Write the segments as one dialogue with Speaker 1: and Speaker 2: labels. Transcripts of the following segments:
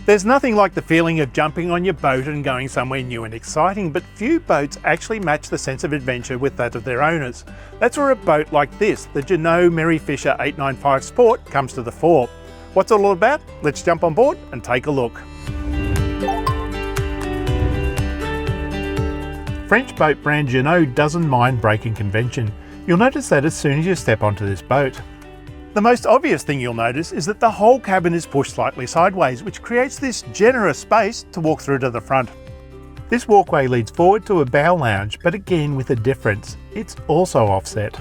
Speaker 1: There's nothing like the feeling of jumping on your boat and going somewhere new and exciting, but few boats actually match the sense of adventure with that of their owners. That's where a boat like this, the Jeanneau Merry Fisher 895 Sport, comes to the fore. What's it all about? Let's jump on board and take a look. French boat brand Jeanneau doesn't mind breaking convention. You'll notice that as soon as you step onto this boat. The most obvious thing you'll notice is that the whole cabin is pushed slightly sideways, which creates this generous space to walk through to the front. This walkway leads forward to a bow lounge, but again with a difference. It's also offset.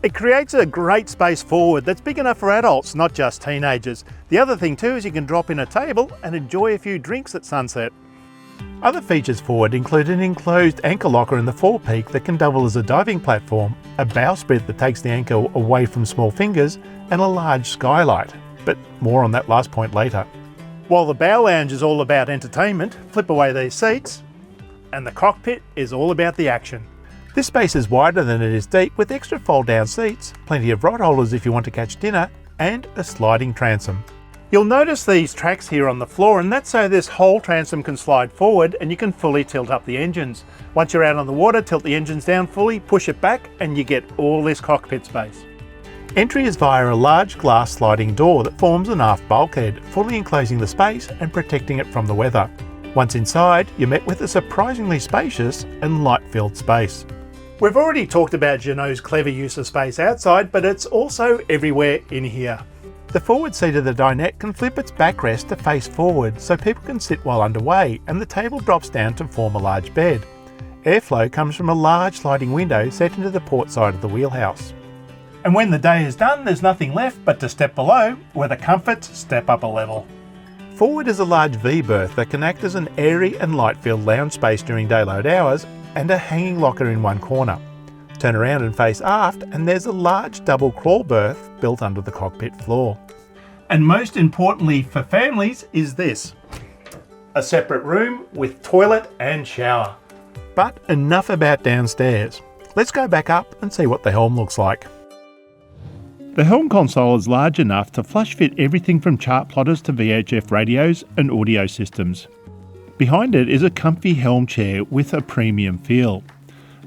Speaker 1: It creates a great space forward that's big enough for adults, not just teenagers. The other thing too is you can drop in a table and enjoy a few drinks at sunset. Other features forward include an enclosed anchor locker in the forepeak that can double as a diving platform, a bowsprit that takes the anchor away from small fingers, and a large skylight. But more on that last point later. While the bow lounge is all about entertainment, flip away these seats, and the cockpit is all about the action. This space is wider than it is deep, with extra fold-down seats, plenty of rod holders if you want to catch dinner, and a sliding transom. You'll notice these tracks here on the floor, and that's so this whole transom can slide forward and you can fully tilt up the engines. Once you're out on the water, tilt the engines down fully, push it back, and you get all this cockpit space. Entry is via a large glass sliding door that forms an aft bulkhead, fully enclosing the space and protecting it from the weather. Once inside, you're met with a surprisingly spacious and light-filled space. We've already talked about Jeanneau's clever use of space outside, but it's also everywhere in here. The forward seat of the dinette can flip its backrest to face forward so people can sit while underway, and the table drops down to form a large bed. Airflow comes from a large sliding window set into the port side of the wheelhouse. And when the day is done, there's nothing left but to step below, where the comforts step up a level. Forward is a large V-berth that can act as an airy and light-filled lounge space during daylight hours, and a hanging locker in one corner. Turn around and face aft, and there's a large double crawl berth built under the cockpit floor. And most importantly for families is this: a separate room with toilet and shower. But enough about downstairs. Let's go back up and see what the helm looks like. The helm console is large enough to flush fit everything from chart plotters to VHF radios and audio systems. Behind it is a comfy helm chair with a premium feel.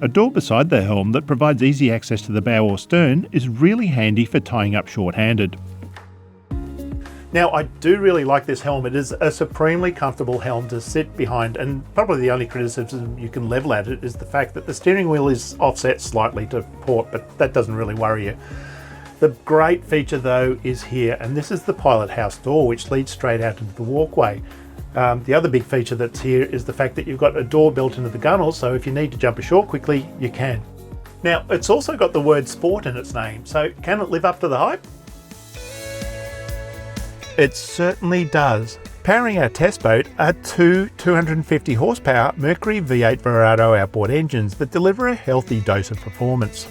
Speaker 1: A door beside the helm that provides easy access to the bow or stern is really handy for tying up short-handed. Now, I do really like this helm. It is a supremely comfortable helm to sit behind, and probably the only criticism you can level at it is the fact that the steering wheel is offset slightly to port, but that doesn't really worry you. The great feature though is here, and this is the pilot house door, which leads straight out into the walkway. The other big feature that's here is the fact that you've got a door built into the gunnels, so if you need to jump ashore quickly, you can. Now, it's also got the word sport in its name, so can it live up to the hype? It certainly does. Powering our test boat are two 250 horsepower Mercury V8 Verado outboard engines that deliver a healthy dose of performance.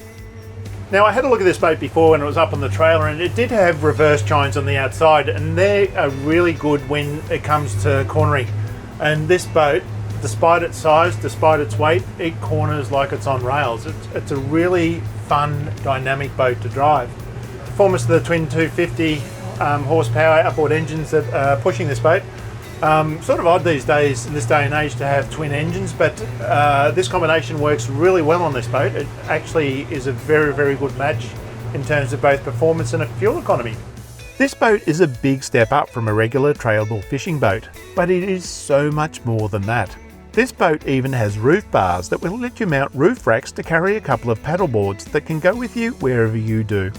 Speaker 1: Now, I had a look at this boat before when it was up on the trailer, and it did have reverse chines on the outside, and they are really good when it comes to cornering. And this boat, despite its size, despite its weight, it corners like it's on rails. It's a really fun, dynamic boat to drive. Performance of the twin 250 horsepower outboard engines that are pushing this boat. Sort of odd these days, in this day and age, to have twin engines, but this combination works really well on this boat. It actually is a very, very good match in terms of both performance and fuel economy. This boat is a big step up from a regular trailable fishing boat, but it is so much more than that. This boat even has roof bars that will let you mount roof racks to carry a couple of paddle boards that can go with you wherever you do.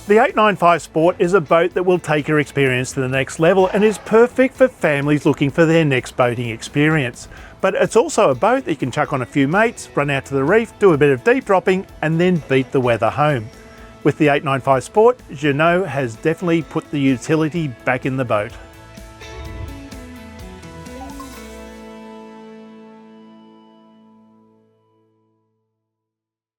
Speaker 1: The 895 Sport is a boat that will take your experience to the next level and is perfect for families looking for their next boating experience. But it's also a boat that you can chuck on a few mates, run out to the reef, do a bit of deep dropping, and then beat the weather home. With the 895 Sport, Jeanneau has definitely put the utility back in the boat.